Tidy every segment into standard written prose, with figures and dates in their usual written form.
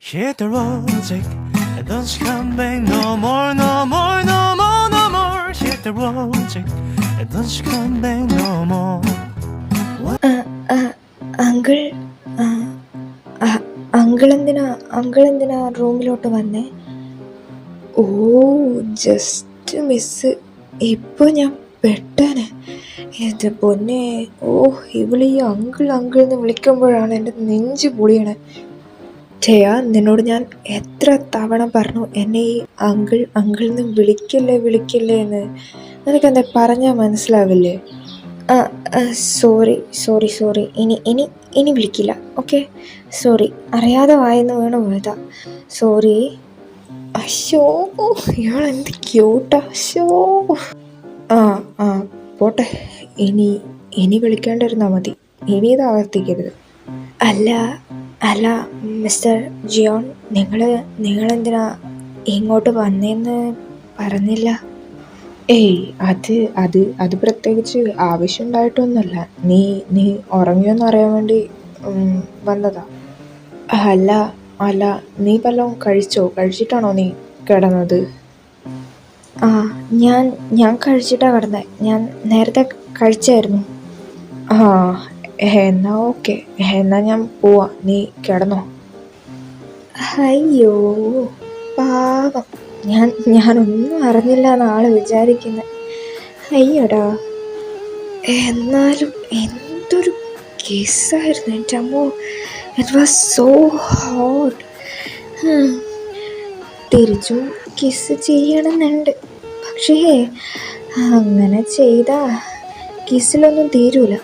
Hit the road, Jack, and don't you come back no more, no more, no more, no more. Hit the road, Jack, and don't you come back no more. Uncle uncle എന്തിനാ റൂമിലോട്ട് വന്നേ? ഓ, just miss. ഇപ്പോൾ ഞാൻ പെട്ടേനെ. എൻ്റെ പൊന്നെ, ഓ ഇവളീ uncle എന്ന് വിളിക്കുമ്പോഴാണ് എൻ്റെ നെഞ്ച് പൊളിയണേ. ജയ, നിന്നോട് ഞാൻ എത്ര തവണ പറഞ്ഞു എന്നെ ഈ അങ്കിൾ എന്ന് വിളിക്കല്ലേ എന്ന്. നിനക്കെന്താ പറഞ്ഞാൽ മനസ്സിലാവില്ലേ? സോറി. ഇനി വിളിക്കില്ല. Okay, sorry. അറിയാതെ വായെന്ന് വീണ് പോയതാ. സോറി. അശോ, ഇയാളെന്ത് ക്യൂട്ടാ. അശോ. ആ പോട്ടെ. ഇനി വിളിക്കേണ്ടിരുന്നാൽ മതി. ഇനി ഇത് ആവർത്തിക്കരുത്. അല്ല മിസ്റ്റർ ജിയോൺ, നിങ്ങളെന്തിനാ ഇങ്ങോട്ട് വന്നേന്ന് പറഞ്ഞില്ല? ഏയ്, അത് പ്രത്യേകിച്ച് ആവശ്യമുണ്ടായിട്ടൊന്നുമല്ല. നീ ഉറങ്ങിയോന്ന് അറിയാൻ വേണ്ടി വന്നതാ. അല്ല, നീ വല്ലതും കഴിച്ചിട്ടാണോ നീ കിടന്നത്? ഞാൻ കഴിച്ചിട്ടാ കിടന്നേ. ഞാൻ നേരത്തെ കഴിച്ചായിരുന്നു. എന്നാ ഓക്കെ. എന്നാ ഞാൻ പോവാ, നീ കിടന്നോ. അയ്യോ പാവം, ഞാനൊന്നും അറിഞ്ഞില്ല എന്നാള് വിചാരിക്കുന്നത്. അയ്യോടാ. എന്നാലും എന്തൊരു കിസ്സായിരുന്നു എൻ്റെ അമ്മോ. It was so hot. തിരിച്ചും കിസ് ചെയ്യണമെന്നുണ്ട്. പക്ഷേ അങ്ങനെ ചെയ്താ കിസിലൊന്നും തീരൂല.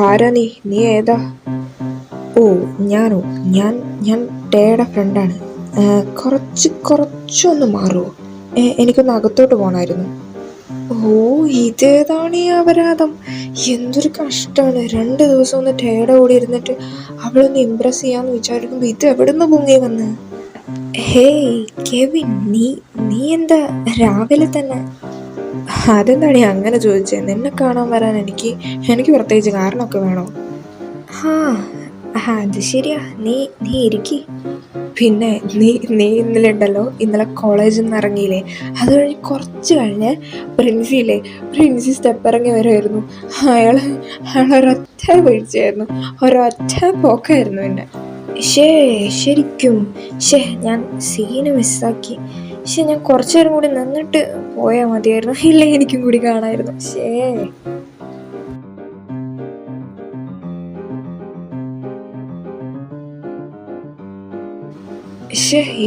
ആരാ നീ ഏതാ? ഓ, ഞാൻ ടേയുടെ ഫ്രണ്ടാണ്. കുറച്ചൊന്ന് മാറുമോ? എനിക്കൊന്ന് അകത്തോട്ട് പോകണമായിരുന്നു. ഓ, ഇതേതാണ് ഈ അപരാധം. എന്തൊരു കഷ്ടമാണ്. 2 ദിവസം ഒന്ന് ടേയുടെ കൂടെ ഇരുന്നിട്ട് അവളൊന്ന് ഇംപ്രസ് ചെയ്യാന്ന് വിചാരിക്കുമ്പോൾ ഇത് എവിടുന്ന് പൊങ്ങി വന്ന്? ഹേയ് കെവിൻ, നീ എന്താ രാവിലെ തന്നെ? അതെന്താണ് അങ്ങനെ ചോദിച്ചത്? നിന്നെ കാണാൻ വരാൻ എനിക്ക് പ്രത്യേകിച്ച് കാരണമൊക്കെ വേണോ? അത് ശരിയാ. നീ ഇരിക്കി. പിന്നെ നീ ഇന്നലെ കോളേജിൽ നിന്ന് ഇറങ്ങിയില്ലേ? അത് കഴിഞ്ഞ് കുറച്ച് കഴിഞ്ഞ് പ്രിൻസി സ്റ്റെപ്പ് ഇറങ്ങി വരുമായിരുന്നു. അയാൾ ഒരൊറ്റ വീഴ്ചയായിരുന്നു, ഒരൊറ്റ പോക്കായിരുന്നു എന്നെ. ശരിക്കും ഞാൻ സീന് മിസ്സാക്കി. ഞാൻ കുറച്ചു നേരം കൂടി നിന്നിട്ട് പോയാൽ മതിയായിരുന്നു. ഇല്ല, എനിക്കും കൂടി കാണാമായിരുന്നു.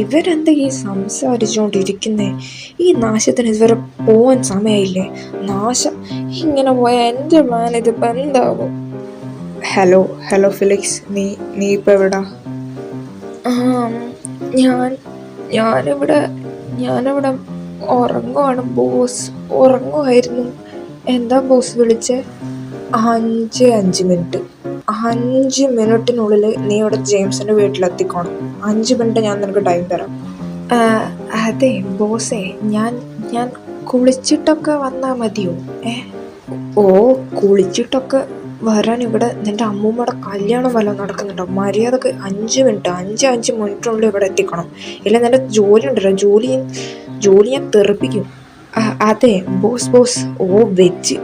ഇവരെന്താ ഈ സംസാരിച്ചുകൊണ്ടിരിക്കുന്നേ? ഈ നാശത്തിന് ഇതുവരെ പോവാൻ സമയമില്ലേ? നാശം ഇങ്ങനെ പോയാൽ എൻ്റെ പ്ലാൻ ഇതിപ്പോൾ എന്താകും? ഹലോ ഫിലിക്സ്, നീ ഇപ്പം എവിടാ? ഞാനിവിടെ ഉറങ്ങുവാണ് ബോസ്. ഉറങ്ങുമായിരുന്നു. എന്താ ബോസ് വിളിച്ചേ? 5 മിനിറ്റ്. 5 മിനിറ്റിനുള്ളിൽ നീ ഇവിടെ ജെയിംസിൻ്റെ വീട്ടിലെത്തിക്കോണം. 5 മിനിറ്റ് ഞാൻ നിനക്ക് ടൈം തരാം. അതെ ബോസേ, ഞാൻ കുളിച്ചിട്ടൊക്കെ വന്നാൽ മതിയോ? കുളിച്ചിട്ടൊക്കെ വരാൻ ഇവിടെ നിൻ്റെ അമ്മൂമ്മയുടെ കല്യാണം വല്ലതും നടക്കുന്നുണ്ടോ? മര്യാദക്ക് 5 മിനിറ്റിനുള്ളിൽ ഇവിടെ എത്തിക്കണം. ഇല്ല, നിൻ്റെ ജോലി ഉണ്ടല്ലോ, ജോലി ഞാൻ തെറിപ്പിക്കും. അതെ ബോസ്.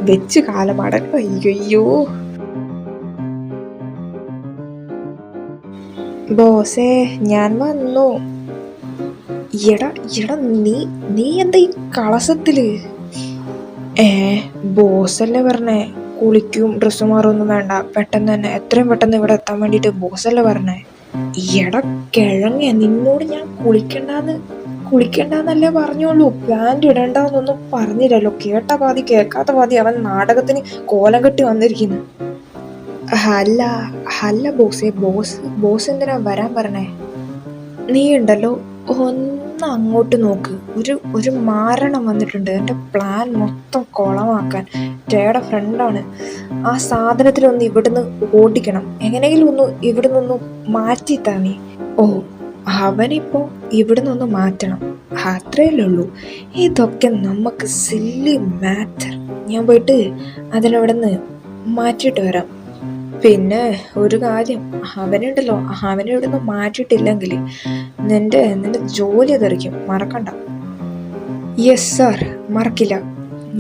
വെച്ച് കാലമാട. അയ്യോ ബോസേ, ഞാൻ വന്നു. എടാ നീ എന്താ ഈ കളസത്തില്? ബോസല്ലേ പറഞ്ഞേ കുളിക്കും ഡ്രസ്സ് മാറൊന്നും വേണ്ട, എത്രയും പെട്ടെന്ന് ഇവിടെ എത്താൻ വേണ്ടിയിട്ട് ബോസല്ലേ പറഞ്ഞേ. എടാ കിഴങ്ങ, നിന്നോട് ഞാൻ കുളിക്കണ്ടെന്നല്ലേ പറഞ്ഞോളൂ. പാൻറ് ഇടണ്ടെന്നൊന്നും പറഞ്ഞില്ലല്ലോ. കേട്ട പാതി കേൾക്കാത്ത പാതി അവൻ നാടകത്തിന് കോലം കെട്ടി വന്നിരിക്കുന്നു. അല്ല ബോസേ, ബോസ് എന്തിനാ വരാൻ പറഞ്ഞേ? നീ ഉണ്ടല്ലോ, ഒന്ന് അങ്ങോട്ട് നോക്ക്. ഒരു മാരണം വന്നിട്ടുണ്ട് എൻ്റെ പ്ലാൻ മൊത്തം കുളമാക്കാൻ. ടേയുടെ ഫ്രണ്ടാണ്. ആ സാധനത്തിലൊന്ന് ഇവിടുന്ന് ഓടിക്കണം. എങ്ങനെയെങ്കിലും ഒന്ന് ഇവിടുന്ന് മാറ്റിത്താ നീ. അവനിപ്പോൾ ഇവിടെ നിന്നൊന്ന് മാറ്റണം, അത്രയല്ലേ ഉള്ളൂ. ഇതൊക്കെ നമുക്ക് സില്ലി മാറ്റർ. ഞാൻ പോയിട്ട് അതിനവിടെ നിന്ന് മാറ്റിയിട്ട് വരാം. പിന്നെ ഒരു കാര്യം, അവനുണ്ടല്ലോ, അവനെ ഇവിടെ നിന്ന് മാറ്റിയിട്ടില്ലെങ്കിൽ നിന്റെ ജോലി തെറിക്കും, മറക്കണ്ട. യെസ് സാർ, മറക്കില്ല.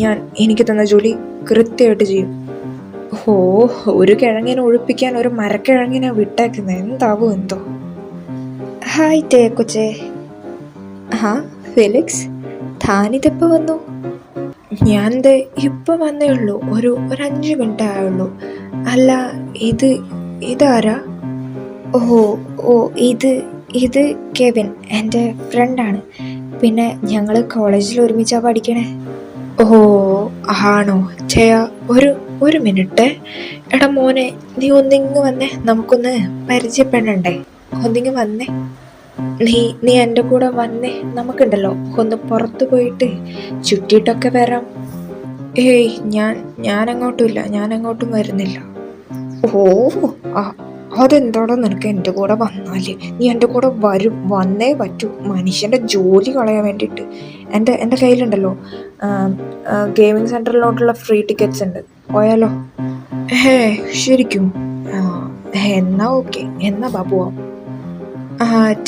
ഞാൻ എനിക്ക് തന്ന ജോലി കൃത്യമായിട്ട് ചെയ്യും. ഓ, ഒരു കിഴങ്ങിനെ ഒഴിപ്പിക്കാൻ ഒരു മരക്കിഴങ്ങിനെ വിട്ടേക്കുന്നത് എന്താവും എന്തോ. ഹായ് ടേ കൊച്ചേ. ആ ഫെലിക്സ്, താനിതിപ്പോൾ വന്നു? ഞാൻ ഇപ്പം വന്നേ ഉള്ളൂ, ഒരു 5 മിനിറ്റ് ആയുള്ളൂ. അല്ല, ഇതാരാ? ഓ ഇത് കെവിൻ, എൻ്റെ ഫ്രണ്ടാണ്. പിന്നെ ഞങ്ങൾ കോളേജിൽ ഒരുമിച്ചാണ് പഠിക്കണേ. ഓ ആണോ? ചെയ്യാ ഒരു മിനിറ്റ്. എടാ മോനെ, നീ ഒന്നിങ്ങ് വന്നേ, നമുക്കൊന്ന് പരിചയപ്പെടണ്ടേ? ഒന്നിങ്ങ് വന്നേ, നീ എൻ്റെ കൂടെ വന്നേ. നമുക്കുണ്ടല്ലോ ഒന്ന് പുറത്ത് പോയിട്ട് ചുറ്റിയിട്ടൊക്കെ വരാം. ഏയ് ഞാനങ്ങോട്ടും വരുന്നില്ല. ഓ അതെന്താടോ നിനക്ക് എൻ്റെ കൂടെ വന്നാല്? നീ എൻ്റെ കൂടെ വന്നേ പറ്റൂ, മനുഷ്യൻ്റെ ജോലി കളയാൻ വേണ്ടിയിട്ട്. എൻ്റെ കയ്യിലുണ്ടല്ലോ ഗെയിമിംഗ് സെൻറ്ററിലോട്ടുള്ള ഫ്രീ ടിക്കറ്റ്സ് ഉണ്ട്, പോയാലോ? ശരിക്കും? എന്നാ ഓക്കെ, എന്നാ ബാബുവാ.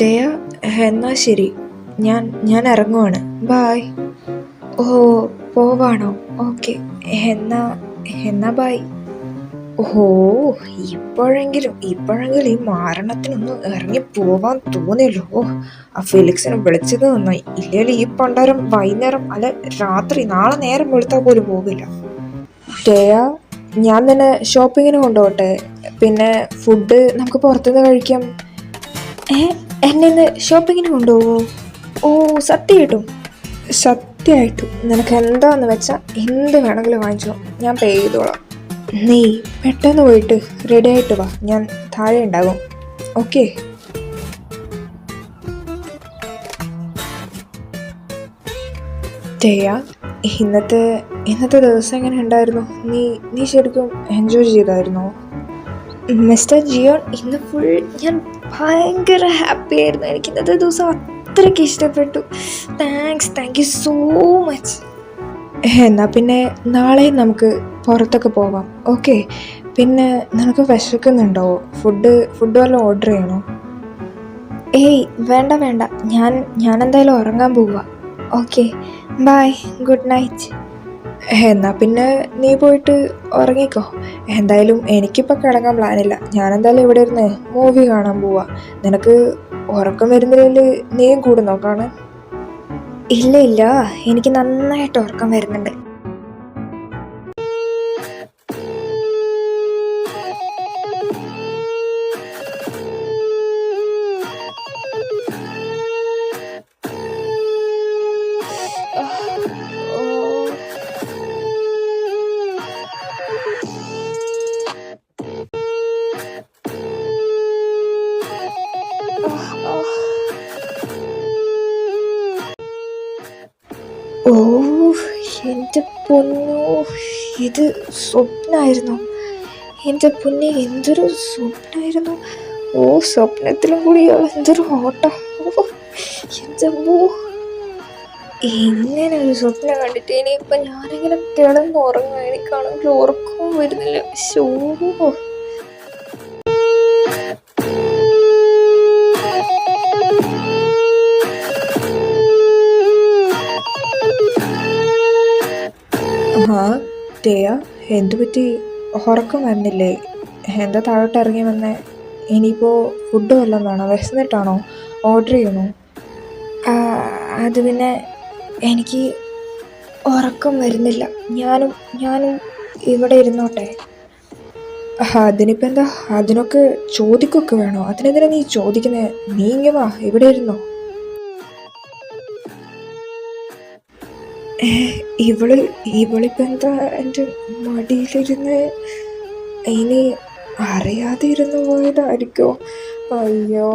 ടേയ, എന്നാ ശരി, ഞാൻ ഇറങ്ങുവാണ്, ബായ്. ഓ പോവാണോ? ഓക്കെ, എന്നാ ബായ്. ഓ ഇപ്പോഴെങ്കിലും ഈ മാരണത്തിനൊന്നും ഇറങ്ങി പോവാൻ തോന്നിയല്ലോ. ആ ഫെലിക്സിനെ വിളിച്ചത് നന്നായി, ഇല്ലെങ്കിൽ ഈ പണ്ടാരം വൈകുന്നേരം അല്ല രാത്രി നാളെ നേരം വെളുത്താൽ പോലും പോകില്ല. ടേയ, ഞാൻ തന്നെ ഷോപ്പിങ്ങിന് കൊണ്ടുപോട്ടെ? പിന്നെ ഫുഡ് നമുക്ക് പുറത്തുനിന്ന് കഴിക്കാം. എന്നെ ഇന്ന് ഷോപ്പിങ്ങിന് കൊണ്ടുപോവോ? ഓ സത്യമായിട്ടും നിനക്ക് എന്താന്ന് വെച്ചാൽ എന്ത് വേണമെങ്കിലും വാങ്ങിച്ചോ, ഞാൻ പേ ചെയ്തോളാം. നീ പെട്ടെന്ന് പോയിട്ട് റെഡി ആയിട്ട് വാ, ഞാൻ താഴെ ഉണ്ടാകും. ഓക്കെ? ടേയ, ഇന്നത്തെ ദിവസം എങ്ങനെ ഉണ്ടായിരുന്നു? നീ ശരിക്കും എൻജോയ് ചെയ്തായിരുന്നോ? മിസ്റ്റർ ജിയോൺ, ഇന്ന് ഫുൾ ഞാൻ ഭയങ്കര ഹാപ്പി ആയിരുന്നു. എനിക്ക് ഇന്നത്തെ ദിവസം അത്രയ്ക്ക് ഇഷ്ടപ്പെട്ടു. Thank you so much. എന്നാൽ പിന്നെ നാളെ നമുക്ക് പുറത്തൊക്കെ പോവാം. ഓക്കെ? പിന്നെ നിനക്ക് വിശക്കുന്നുണ്ടോ? ഫുഡ് വല്ലതും ഓർഡർ ചെയ്യണോ? ഏയ് വേണ്ട, ഞാൻ എന്തായാലും ഉറങ്ങാൻ പോവുക. Okay, bye, good night. എന്നാൽ പിന്നെ നീ പോയിട്ട് ഉറങ്ങിക്കോ. എന്തായാലും എനിക്കിപ്പോൾ കിടക്കാൻ പ്ലാനില്ല, ഞാനെന്തായാലും ഇവിടെ ഇരുന്ന് മൂവി കാണാൻ പോവാ. നിനക്ക് ഉറക്കം വരുന്നതിൽ നീയും കൂടെ നോക്കാണ്? ഇല്ല, എനിക്ക് നന്നായിട്ട് ഉറക്കം വരുന്നുണ്ട്. ഓ എൻ്റെ പൊന്നോ, ഇത് സ്വപ്നമായിരുന്നു. എൻ്റെ പൊന്നെ, എന്തൊരു സ്വപ്നമായിരുന്നു. ഓ സ്വപ്നത്തിലും കൂടി എന്തൊരു ഓട്ട. ഓ എൻ്റെ അമ്മോ, ഇങ്ങനെ ഒരു സ്വപ്നം കണ്ടിട്ട് ഇനിയിപ്പം ഞാനിങ്ങനെ കിടന്നുറങ്ങുക, എനിക്കാണെങ്കിൽ ഉറക്കവും വരുന്നില്ല. ശോ, ടേയ, എന്തു പറ്റി? ഉറക്കം വരുന്നില്ലേ? എന്താ താഴോട്ട് ഇറങ്ങി വന്നേ? ഇനിയിപ്പോൾ ഫുഡ് വല്ലതും വേണോ? വിശന്നിട്ടാണോ? ഓർഡർ ചെയ്യണോ? അത് പിന്നെ എനിക്ക് ഉറക്കം വരുന്നില്ല. ഞാനും ഇവിടെ ഇരുന്നോട്ടെ. അതിനിപ്പോൾ എന്താ? അതിനൊക്കെ ചോദിക്കൊക്കെ വേണോ? അതിനെന്തിനാ നീ ചോദിക്കുന്നത്? നീ ഇങ്ങ് വാ, ഇവിടെ ഇരുന്നോ. ഇവളിപ്പോൾ എന്താ എൻ്റെ മടിയിലിരുന്ന്? ഇനി അറിയാതെ ഇരുന്ന് പോയതായിരിക്കോ? അയ്യോ,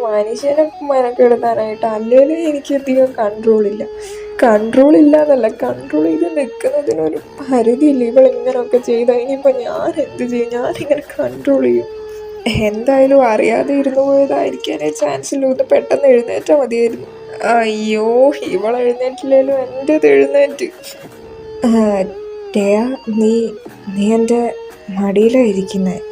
മനുഷ്യനെ മെനക്കെടുത്താനായിട്ട് അല്ലേലും എനിക്കധികം കൺട്രോൾ ഇല്ലാന്നല്ല, കൺട്രോൾ ചെയ്ത് നിൽക്കുന്നതിനൊരു പരിധിയില്ല. ഇവളിങ്ങനെയൊക്കെ ചെയ്താൽ ഇനിയിപ്പോൾ ഞാൻ എന്ത് ചെയ്യും? ഞാനിങ്ങനെ കൺട്രോൾ ചെയ്യും. എന്തായാലും അറിയാതെ ഇരുന്നു പോയതായിരിക്കാനേ ചാൻസ് ഇല്ല. ഒന്ന് പെട്ടെന്ന് എഴുന്നേറ്റാൽ മതിയായിരുന്നു. അയ്യോ, ഇവൾ എഴുന്നേറ്റില്ലേലും എൻ്റെത് എഴുന്നേറ്റ്. ടേയ, നീ നീ എൻ്റെ മടിയിലാണ് ഇരിക്കുന്നത്.